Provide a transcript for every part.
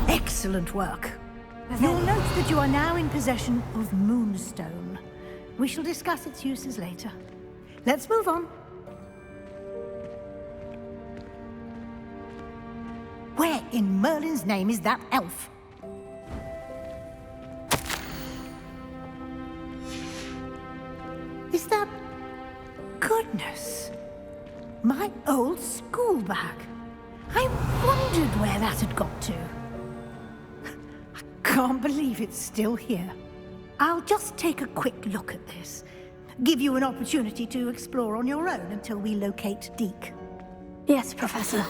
Excellent work. You'll note that you are now in possession of Moonstone. We shall discuss its uses later. Let's move on. Where in Merlin's name is that elf? Is that... Goodness. My old school bag. I wondered where that had got to. I can't believe it's still here. I'll just take a quick look at this. Give you an opportunity to explore on your own until we locate Deke. Yes, Professor.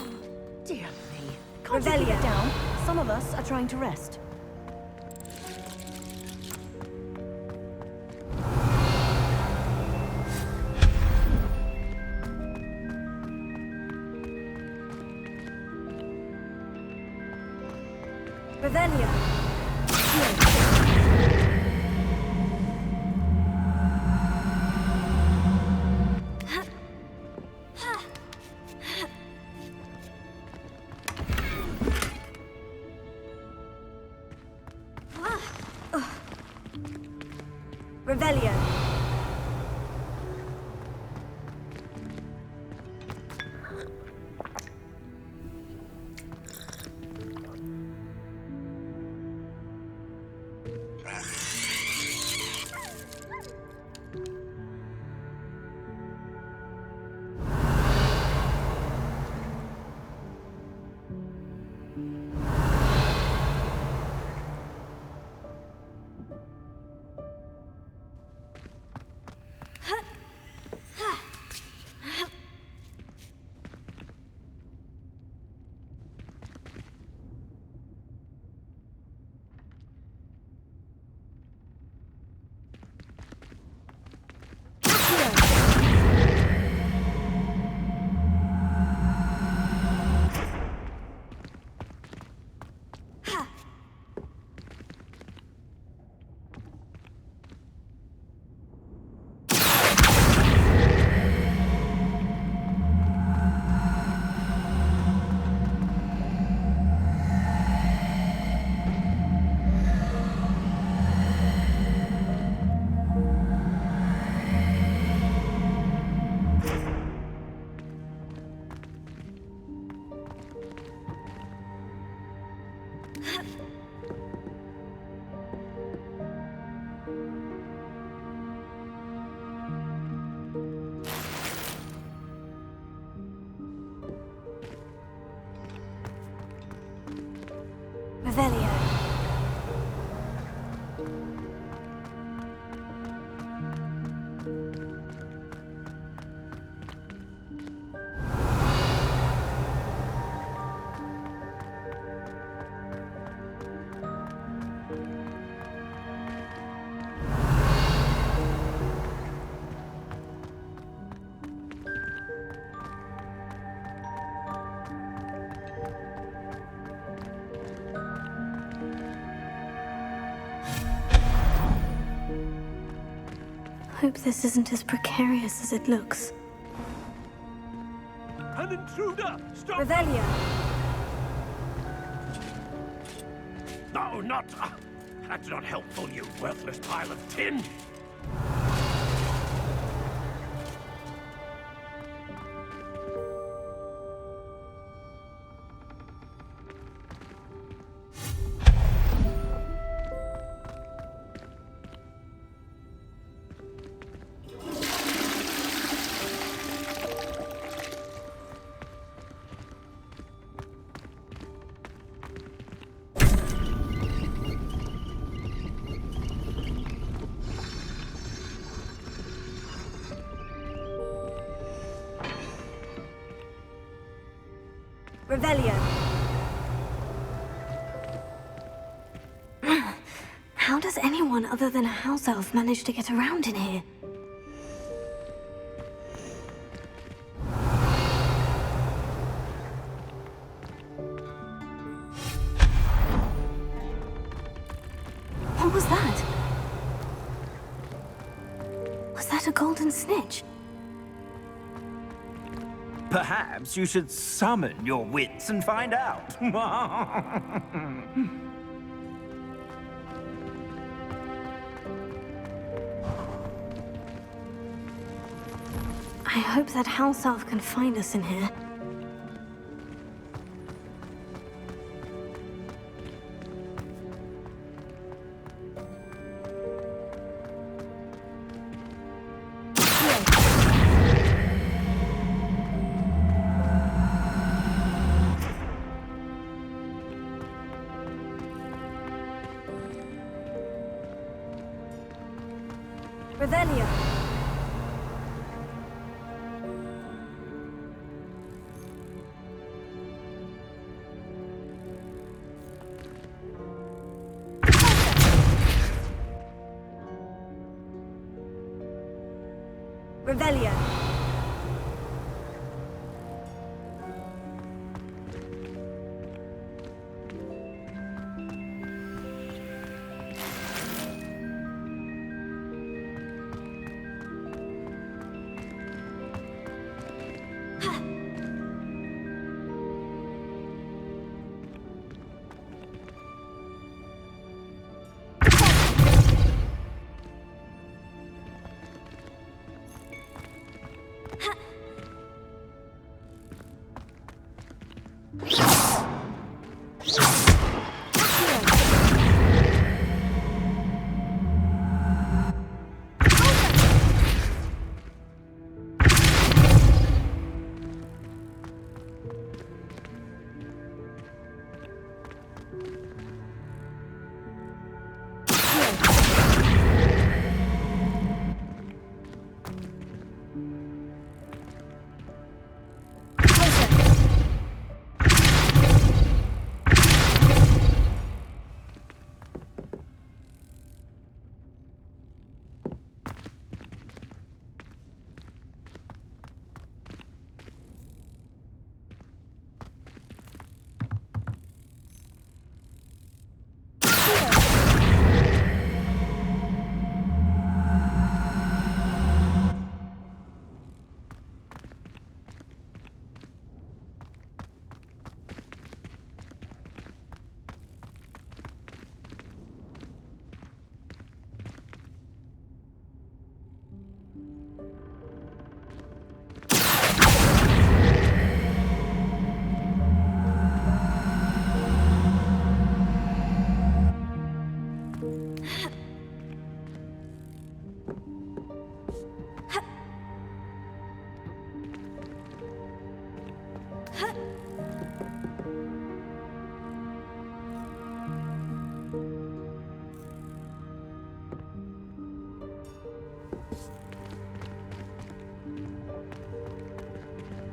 Dear me. Can't you keep it down? Some of us are trying to rest. Revelia. Revelia. Revelia. Hope this isn't as precarious as it looks. An intruder! Stop! Revelia. No, not... that's not helpful, you worthless pile of tin! Revelia. How does anyone other than a house elf manage to get around in here? What was that? Was that a golden snitch? Perhaps you should summon your wits and find out. I hope that house elf can find us in here. Revelio. Revelio.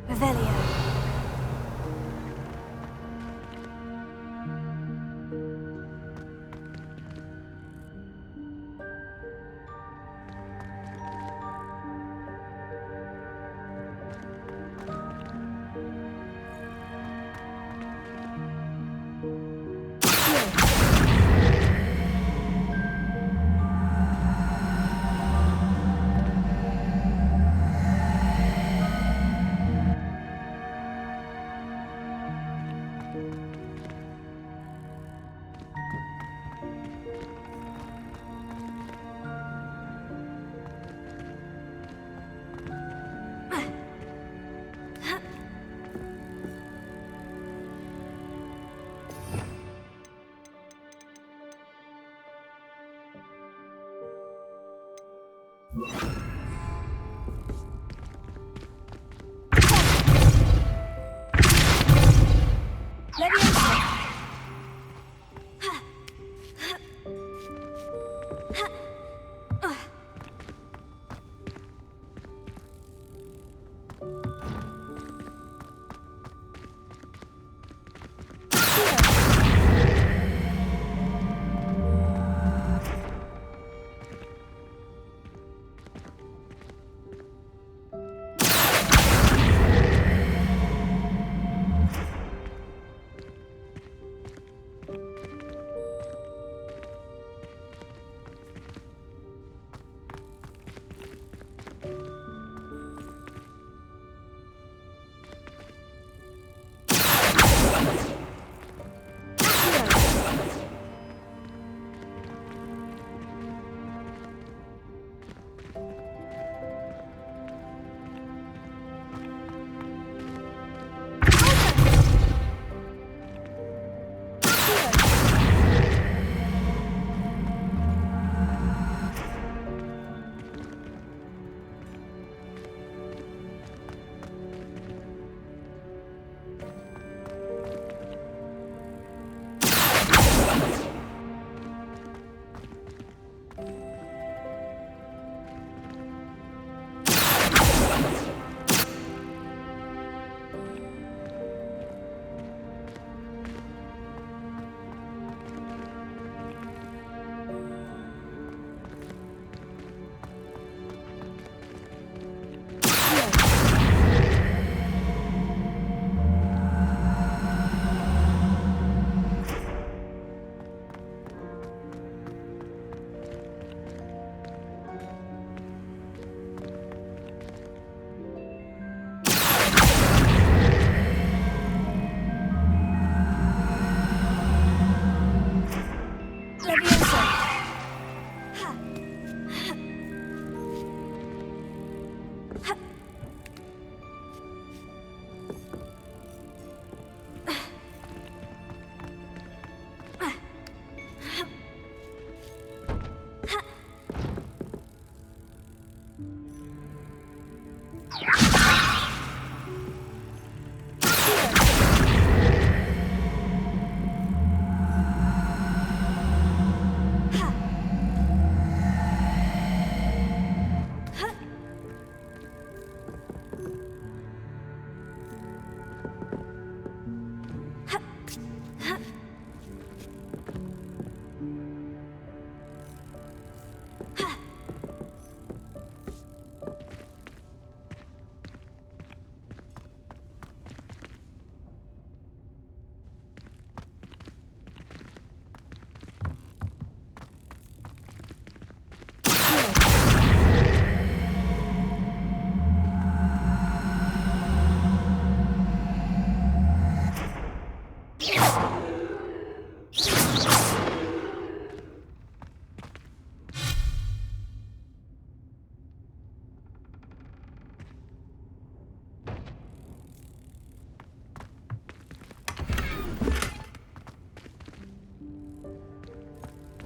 Revelio.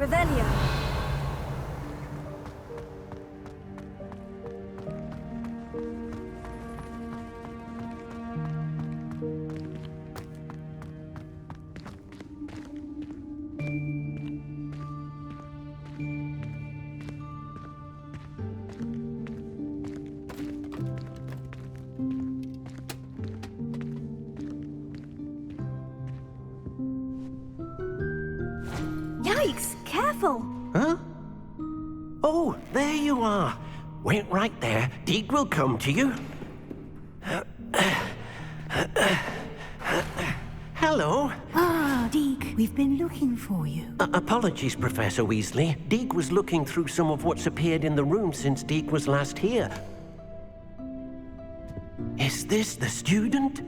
Revelio. Yikes! Careful! Huh? Oh, there you are. Wait right there. Deke will come to you. Hello. Ah, Deke, we've been looking for you. Apologies, Professor Weasley. Deke was looking through some of what's appeared in the room since Deke was last here. Is this the student?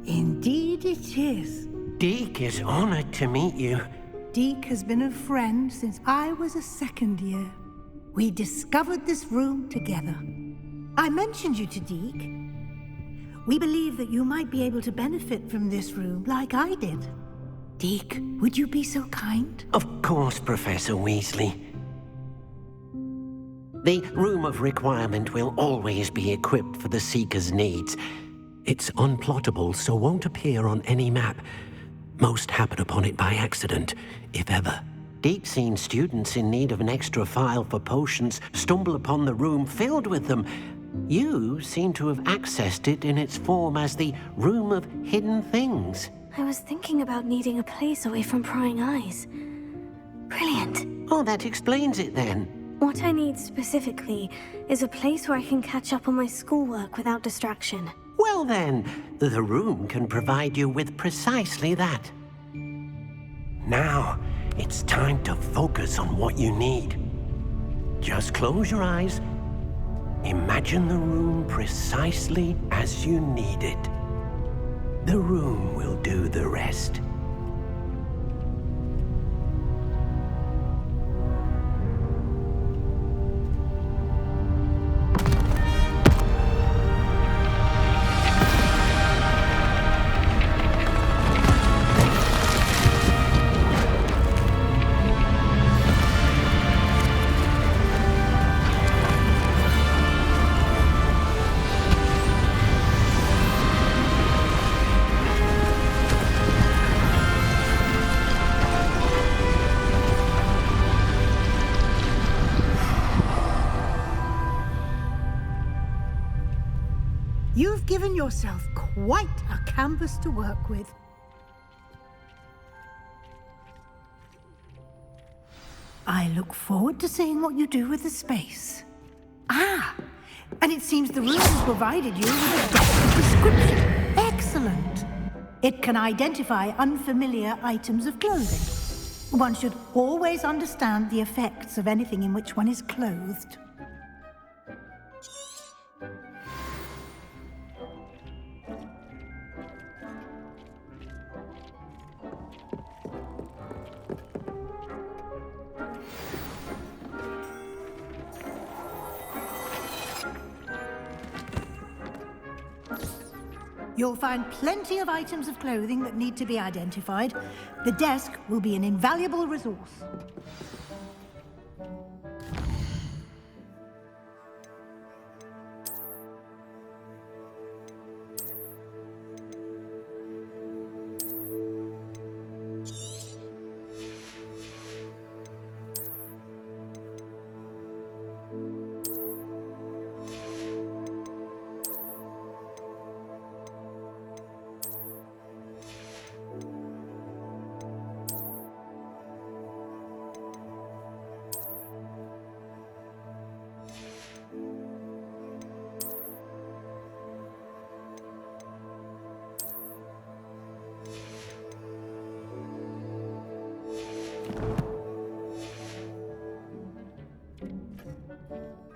Indeed it is. Deke is honored to meet you. Deke has been a friend since I was a second year. We discovered this room together. I mentioned you to Deke. We believe that you might be able to benefit from this room like I did. Deke, would you be so kind? Of course, Professor Weasley. The Room of Requirement will always be equipped for the Seeker's needs. It's unplottable, so won't appear on any map. Most happen upon it by accident, if ever. Deke's seen students in need of an extra file for potions stumble upon the room filled with them. You seem to have accessed it in its form as the Room of Hidden Things. I was thinking about needing a place away from prying eyes. Brilliant. Oh, that explains it then. What I need specifically is a place where I can catch up on my schoolwork without distraction. Well then, the room can provide you with precisely that. Now, it's time to focus on what you need. Just close your eyes. Imagine the room precisely as you need it. The room will do the rest. You've given yourself quite a canvas to work with. I look forward to seeing what you do with the space. Ah, and it seems the room has provided you with a desk description. Excellent. It can identify unfamiliar items of clothing. One should always understand the effects of anything in which one is clothed. You'll find plenty of items of clothing that need to be identified. The desk will be an invaluable resource.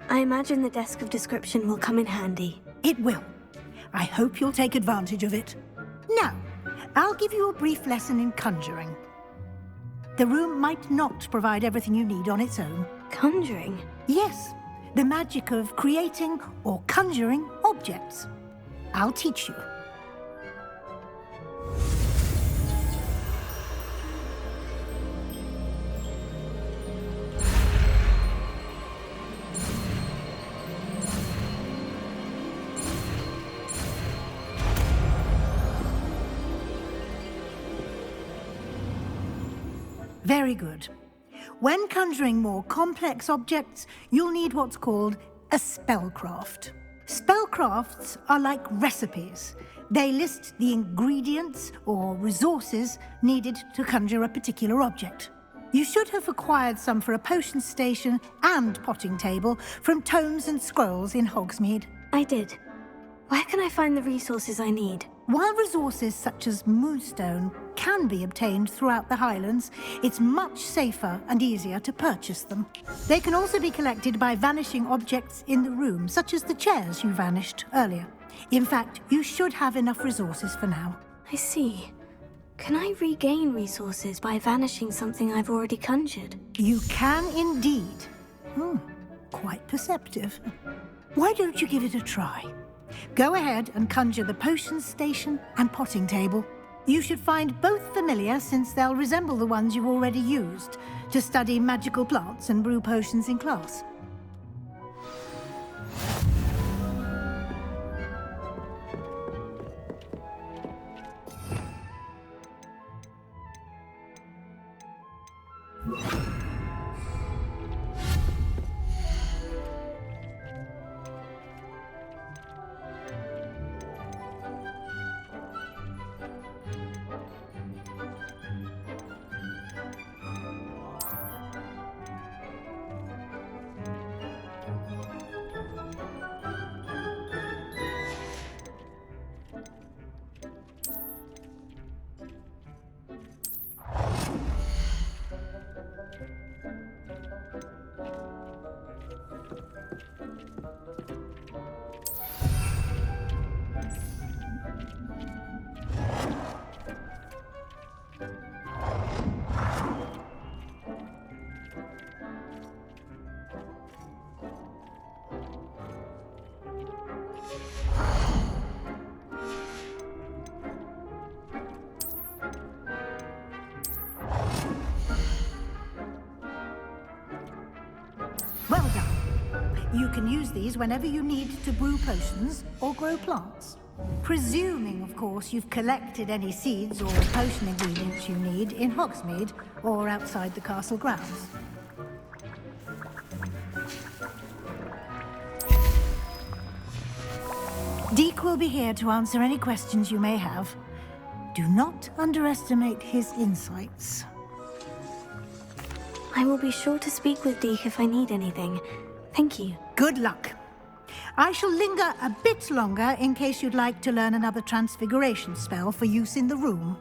I imagine the desk of description will come in handy. It will. I hope you'll take advantage of it. Now, I'll give you a brief lesson in conjuring. The room might not provide everything you need on its own. Conjuring? Yes, the magic of creating or conjuring objects. I'll teach you. Very good. When conjuring more complex objects, you'll need what's called a spellcraft. Spellcrafts are like recipes. They list the ingredients or resources needed to conjure a particular object. You should have acquired some for a potion station and potting table from tomes and scrolls in Hogsmeade. I did. Where can I find the resources I need? While resources such as Moonstone can be obtained throughout the Highlands, it's much safer and easier to purchase them. They can also be collected by vanishing objects in the room, such as the chairs you vanished earlier. In fact, you should have enough resources for now. I see. Can I regain resources by vanishing something I've already conjured? You can indeed. Quite perceptive. Why don't you give it a try? Go ahead and conjure the potion station and potting table. You should find both familiar, since they'll resemble the ones you've already used to study magical plants and brew potions in class. Well done. You can use these whenever you need to brew potions or grow plants. Presuming, of course, you've collected any seeds or potion ingredients you need in Hogsmeade or outside the castle grounds. Deke will be here to answer any questions you may have. Do not underestimate his insights. I will be sure to speak with Deke if I need anything. Thank you. Good luck. I shall linger a bit longer in case you'd like to learn another transfiguration spell for use in the room.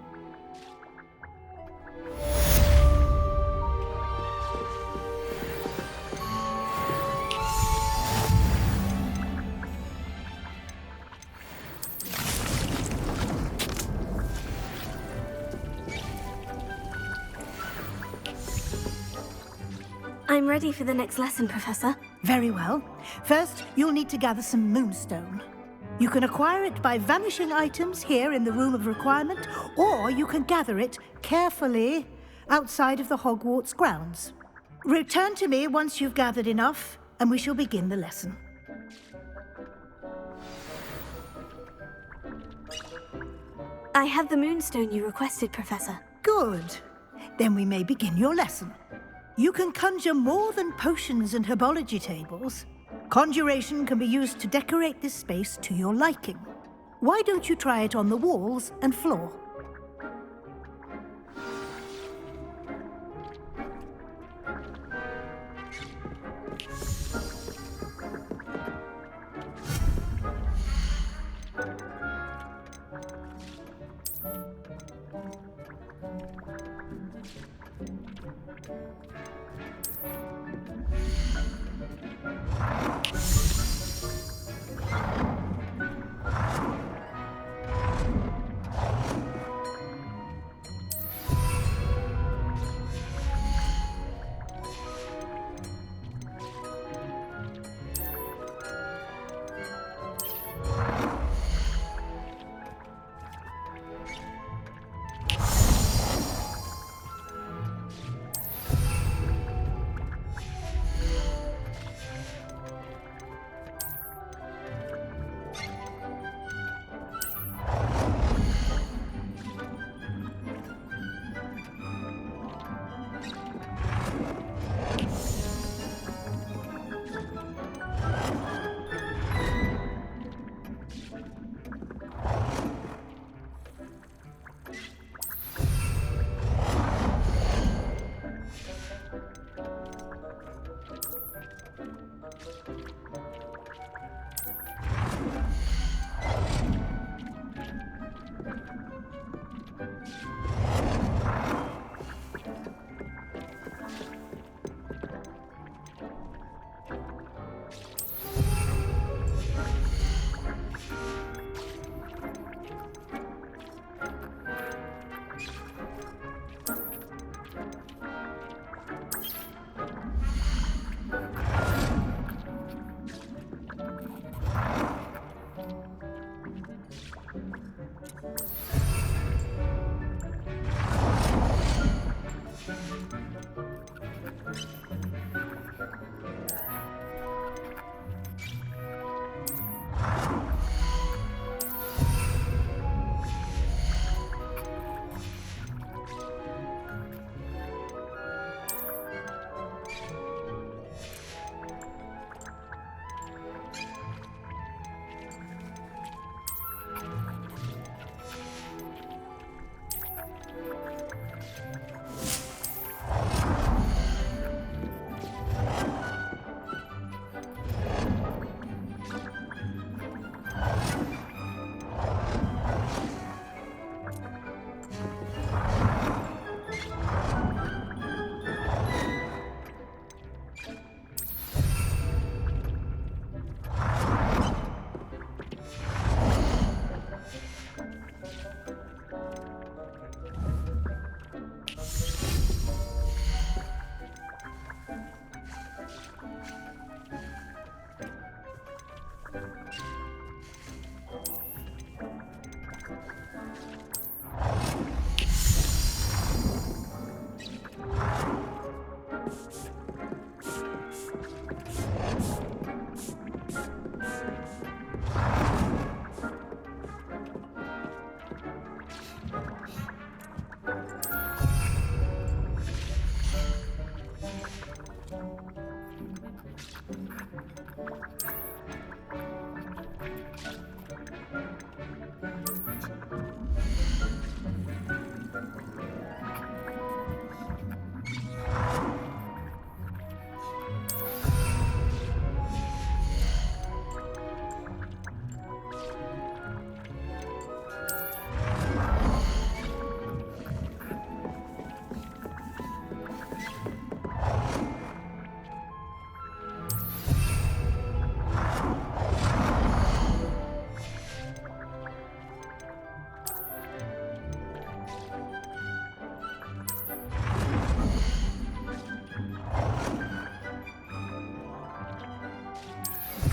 I'm ready for the next lesson, Professor. Very well. First, you'll need to gather some Moonstone. You can acquire it by vanishing items here in the Room of Requirement, or you can gather it carefully outside of the Hogwarts grounds. Return to me once you've gathered enough, and we shall begin the lesson. I have the Moonstone you requested, Professor. Good. Then we may begin your lesson. You can conjure more than potions and herbology tables. Conjuration can be used to decorate this space to your liking. Why don't you try it on the walls and floor?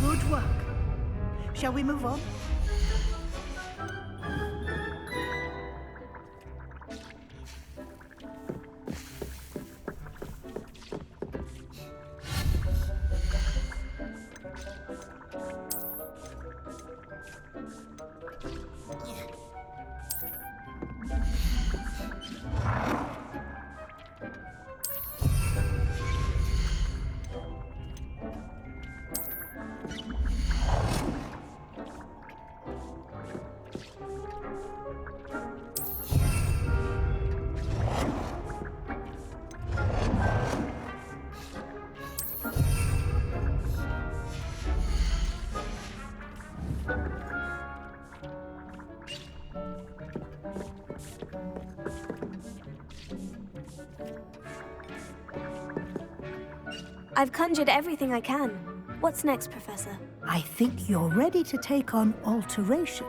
Good work. Shall we move on? I've conjured everything I can. What's next, Professor? I think you're ready to take on alteration.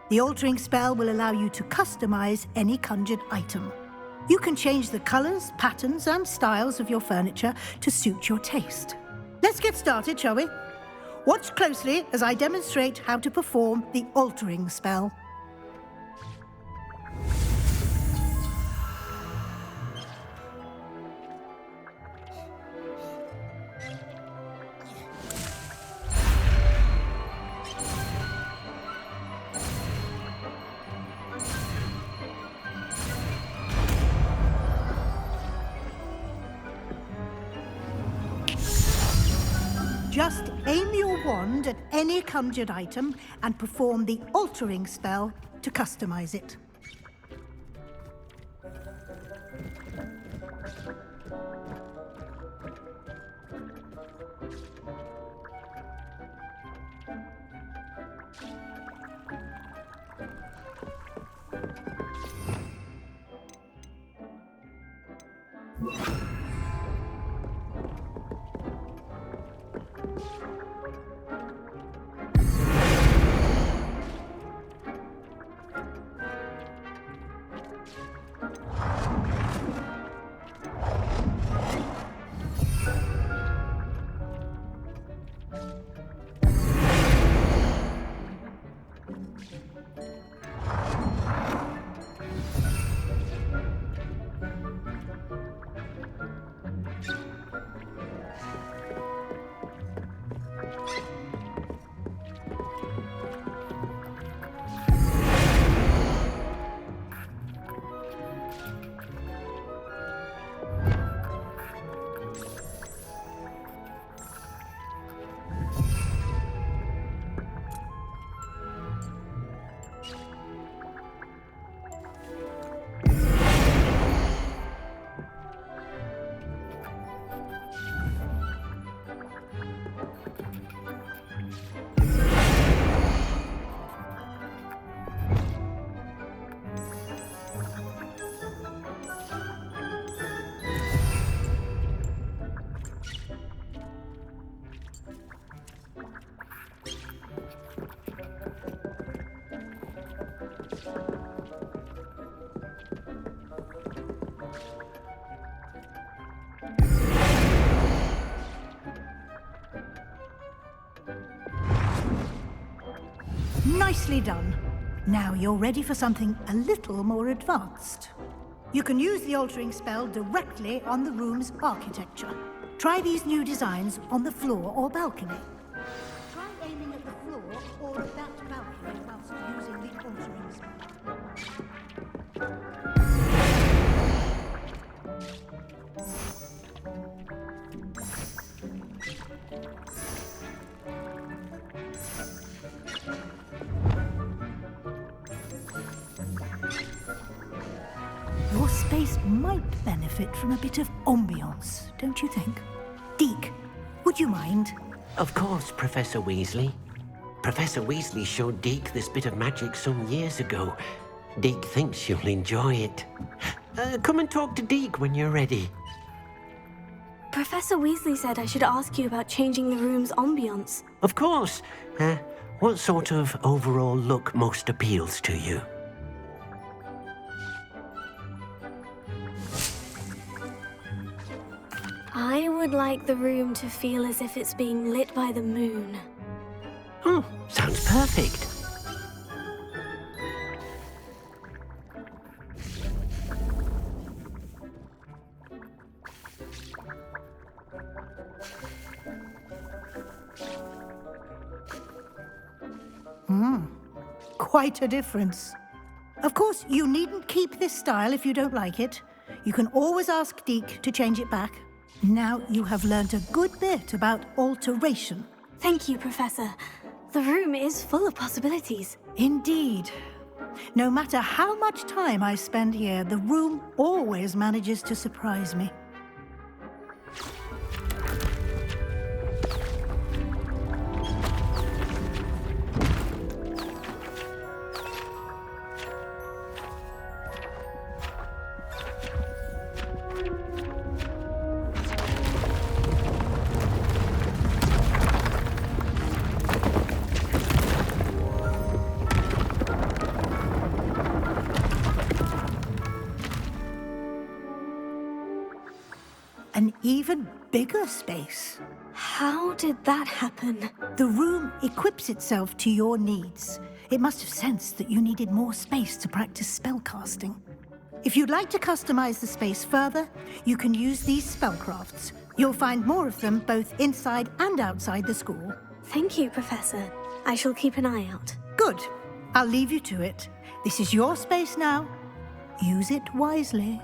The altering spell will allow you to customize any conjured item. You can change the colors, patterns, and styles of your furniture to suit your taste. Let's get started, shall we? Watch closely as I demonstrate how to perform the altering spell. Just aim your wand at any conjured item and perform the altering spell to customize it. Nicely done. Now you're ready for something a little more advanced. You can use the altering spell directly on the room's architecture. Try these new designs on the floor or balcony. Try aiming at the floor or at that balcony whilst using the altering spell. Your space might benefit from a bit of ambiance, don't you think? Deke, would you mind? Of course, Professor Weasley. Professor Weasley showed Deke this bit of magic some years ago. Deke thinks you'll enjoy it. Come and talk to Deke when you're ready. Professor Weasley said I should ask you about changing the room's ambiance. Of course. What sort of overall look most appeals to you? I would like the room to feel as if it's being lit by the moon. Oh, sounds perfect. Quite a difference. Of course, you needn't keep this style if you don't like it. You can always ask Deke to change it back. Now you have learnt a good bit about alteration. Thank you, Professor. The room is full of possibilities. Indeed. No matter how much time I spend here, the room always manages to surprise me. An even bigger space. How did that happen? The room equips itself to your needs. It must have sensed that you needed more space to practice spellcasting. If you'd like to customize the space further, you can use these spellcrafts. You'll find more of them both inside and outside the school. Thank you, Professor. I shall keep an eye out. Good. I'll leave you to it. This is your space now. Use it wisely.